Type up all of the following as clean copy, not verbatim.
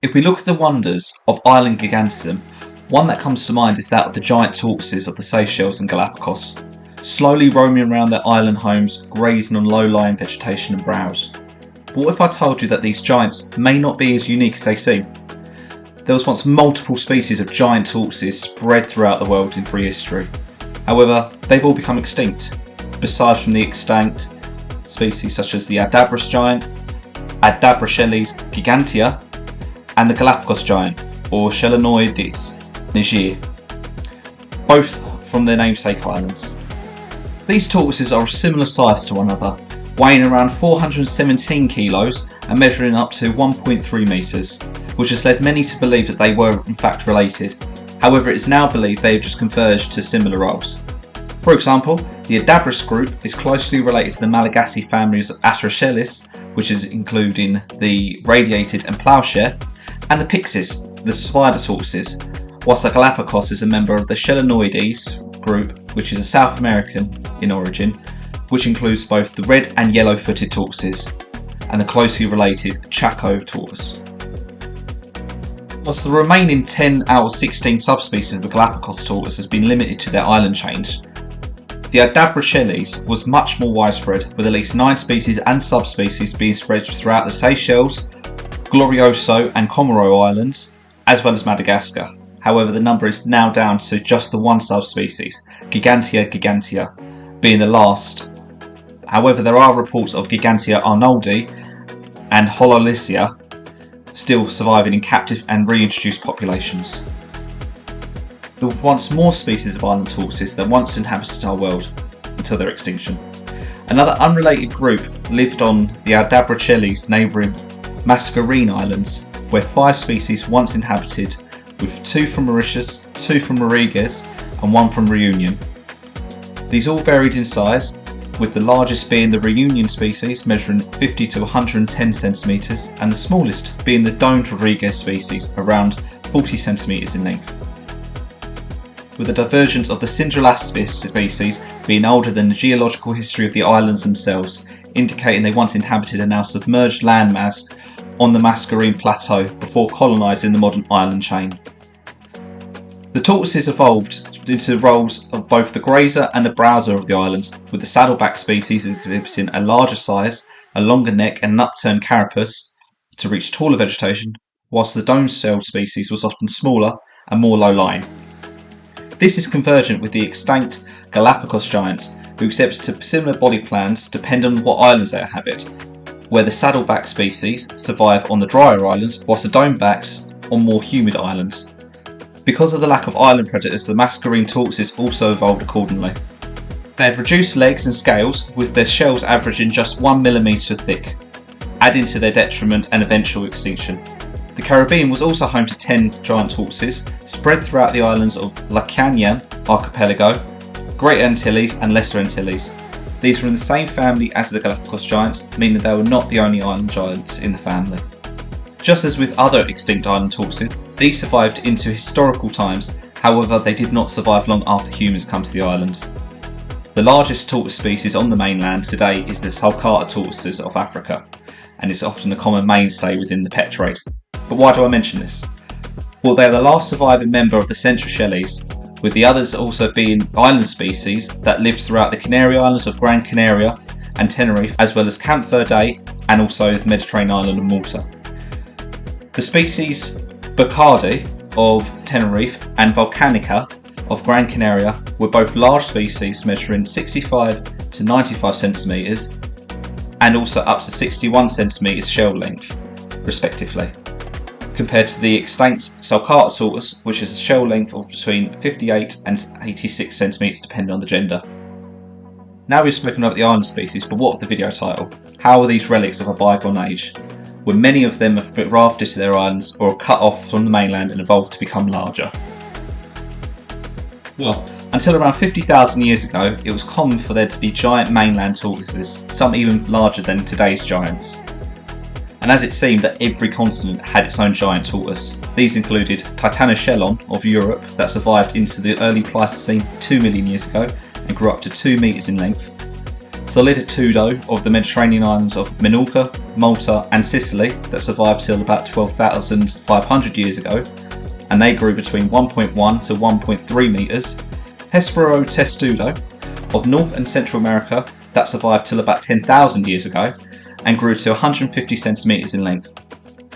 If we look at the wonders of island gigantism, one that comes to mind is that of the giant tortoises of the Seychelles and Galapagos, slowly roaming around their island homes, grazing on low-lying vegetation and browse. But what if I told you that these giants may not be as unique as they seem? There was once multiple species of giant tortoises spread throughout the world in prehistory. However, they've all become extinct, besides from the extinct species such as the Adabrus giant, Adabrachelys gigantea, and the Galapagos giant, or Chelonoides niger, both from their namesake islands. These tortoises are of similar size to one another, weighing around 417 kilos and measuring up to 1.3 metres, which has led many to believe that they were in fact related. However, it is now believed they have just converged to similar roles. For example, the Adabrus group is closely related to the Malagasy families of Atrochelys, which is including the radiated and ploughshare, and the Pyxis, the spider tortoises, whilst the Galapagos is a member of the Chelonoides group, which is a South American in origin, which includes both the red and yellow-footed tortoises and the closely related Chaco tortoise. Whilst the remaining 10 out of 16 subspecies of the Galapagos tortoise has been limited to their island chains, the Adabrachelys was much more widespread, with at least 9 species and subspecies being spread throughout the Seychelles, Glorioso and Comoro Islands, as well as Madagascar. However, the number is now down to just the one subspecies, Gigantea gigantea, being the last. However, there are reports of Gigantea arnoldi and Hololysia still surviving in captive and reintroduced populations. There were once more species of island tortoises that once inhabited our world until their extinction. Another unrelated group lived on the Adabrachelys neighbouring Mascarene Islands, where 5 species once inhabited, with 2 from Mauritius, 2 from Rodrigues and 1 from Reunion. These all varied in size, with the largest being the Reunion species measuring 50 to 110 centimetres and the smallest being the domed Rodrigues species around 40 centimetres in length. With the divergence of the Cinderlaspis species being older than the geological history of the islands themselves, indicating they once inhabited a now submerged landmass on the Mascarene Plateau before colonising the modern island chain. The tortoises evolved into roles of both the grazer and the browser of the islands, with the saddleback species exhibiting a larger size, a longer neck and an upturned carapace to reach taller vegetation, whilst the dome-shelled species was often smaller and more low-lying. This is convergent with the extinct Galapagos giants, who exhibited similar body plans depending on what islands they inhabit, where the saddleback species survive on the drier islands, whilst the domebacks on more humid islands. Because of the lack of island predators, the Mascarene tortoises also evolved accordingly. They have reduced legs and scales, with their shells averaging just 1 mm thick, adding to their detriment and eventual extinction. The Caribbean was also home to 10 giant tortoises, spread throughout the islands of Lacanian Archipelago, Greater Antilles and Lesser Antilles. These were in the same family as the Galapagos giants, meaning they were not the only island giants in the family. Just as with other extinct island tortoises, these survived into historical times, however they did not survive long after humans come to the island. The largest tortoise species on the mainland today is the sulcata tortoises of Africa, and is often a common mainstay within the pet trade. But why do I mention this? Well, they are the last surviving member of the Centrochelys, with the others also being island species that lived throughout the Canary Islands of Gran Canaria and Tenerife, as well as Camp Verde and also the Mediterranean island of Malta. The species Bacardi of Tenerife and Volcanica of Gran Canaria were both large species measuring 65 to 95 centimetres and also up to 61 centimetres shell length, respectively, compared to the extinct sulcata tortoise, which is a shell length of between 58 and 86 centimetres depending on the gender. Now we've spoken about the island species, but what of the video title? How are these relics of a bygone age, when many of them have been rafted to their islands or are cut off from the mainland and evolved to become larger? Well, until around 50,000 years ago, it was common for there to be giant mainland tortoises, some even larger than today's giants. And as it seemed that every continent had its own giant tortoise. These included Titanocelon of Europe that survived into the early Pleistocene 2 million years ago and grew up to 2 metres in length, Solitudo of the Mediterranean islands of Menorca, Malta and Sicily that survived till about 12,500 years ago, and they grew between 1.1 to 1.3 metres. Hesperotestudo testudo of North and Central America that survived till about 10,000 years ago and grew to 150 centimetres in length.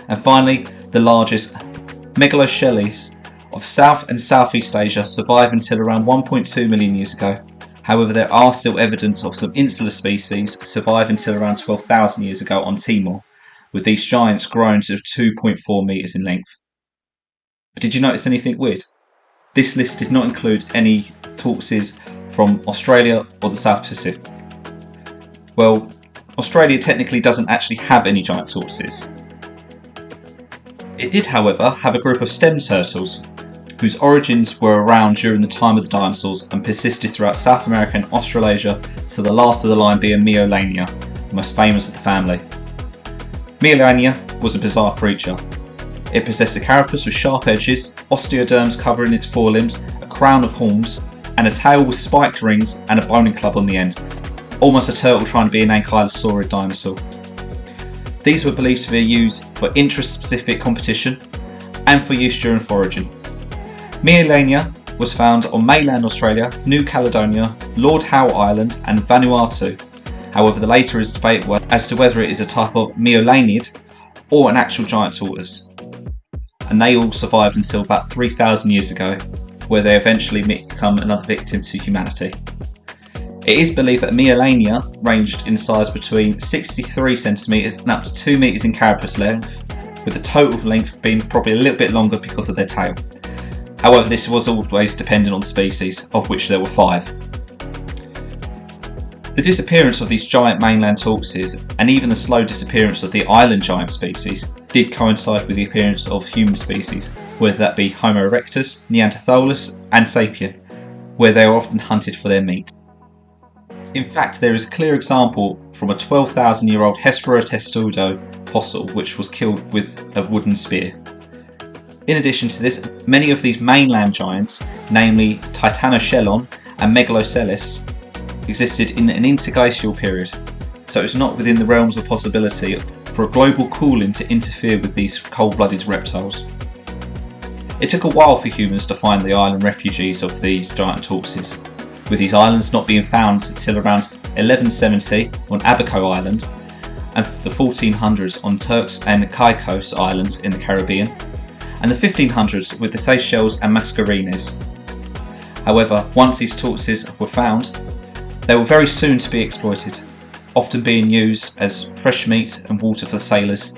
And finally, the largest Megalochelys of South and Southeast Asia survived until around 1.2 million years ago. However, there are still evidence of some insular species survive until around 12,000 years ago on Timor, with these giants grown to 2.4 metres in length. But did you notice anything weird? This list did not include any tortoises from Australia or the South Pacific. Well, Australia technically doesn't actually have any giant tortoises. It did, however, have a group of stem turtles, whose origins were around during the time of the dinosaurs and persisted throughout South America and Australasia, to the last of the line being Meolania, the most famous of the family. Meolania was a bizarre creature. It possessed a carapace with sharp edges, osteoderms covering its forelimbs, a crown of horns, and a tail with spiked rings and a boning club on the end, almost a turtle trying to be an ankylosaurid dinosaur. These were believed to be used for intra-specific competition and for use during foraging. Meolania was found on mainland Australia, New Caledonia, Lord Howe Island and Vanuatu. However, the later is debatable as to whether it is a type of Meolanid or an actual giant tortoise. And they all survived until about 3,000 years ago, where they eventually become another victim to humanity. It is believed that Meolania ranged in size between 63 centimetres and up to 2 metres in carapace length, with the total length being probably a little bit longer because of their tail. However, this was always dependent on the species, of which there were 5. The disappearance of these giant mainland tortoises, and even the slow disappearance of the island giant species, did coincide with the appearance of human species, whether that be Homo erectus, Neanderthalis and Sapien, where they are often hunted for their meat. In fact, there is a clear example from a 12,000-year-old Hesperotestudo fossil which was killed with a wooden spear. In addition to this, many of these mainland giants, namely Titanoschelon and Megalochelys, existed in an interglacial period, so it's not within the realms of possibility for a global cooling to interfere with these cold-blooded reptiles. It took a while for humans to find the island refugees of these giant tortoises, with these islands not being found until around 1170 on Abaco Island and the 1400s on Turks and Caicos Islands in the Caribbean, and the 1500s with the Seychelles and Mascarenes. However, once these tortoises were found, they were very soon to be exploited, often being used as fresh meat and water for sailors,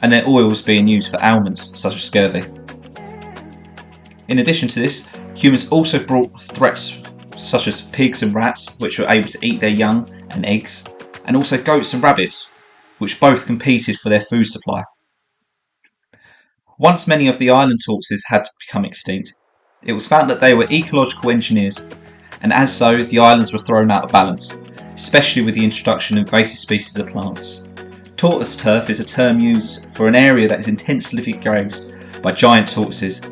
and their oils being used for ailments such as scurvy. In addition to this, humans also brought threats such as pigs and rats, which were able to eat their young and eggs, and also goats and rabbits, which both competed for their food supply. Once many of the island tortoises had become extinct, it was found that they were ecological engineers, and as so, the islands were thrown out of balance, especially with the introduction of invasive species of plants. Tortoise turf is a term used for an area that is intensively grazed by giant tortoises,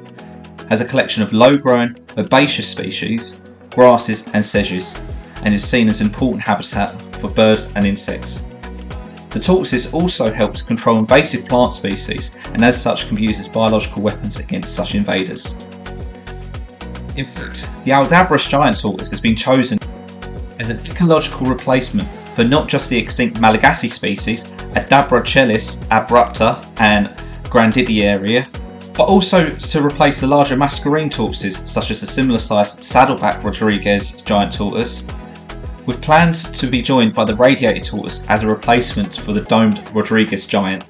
has a collection of low-grown, herbaceous species, grasses and sedges, and is seen as an important habitat for birds and insects. The tortoises also help to control invasive plant species, and as such can be used as biological weapons against such invaders. In fact, the Aldabra giant tortoise has been chosen as an ecological replacement for not just the extinct Malagasy species, Adabrachelys abrupta and Grandidiaria, but also to replace the larger mascarene tortoises such as the similar sized Saddleback Rodriguez giant tortoise, with plans to be joined by the radiated tortoise as a replacement for the domed Rodriguez giant.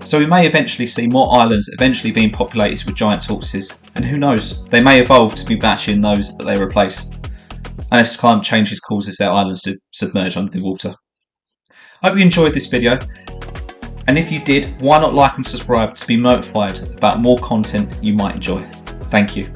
So we may eventually see more islands eventually being populated with giant tortoises, and who knows, they may evolve to be matching those that they replace, unless climate change causes their islands to submerge under the water. I hope you enjoyed this video, and if you did, why not like and subscribe to be notified about more content you might enjoy. Thank you.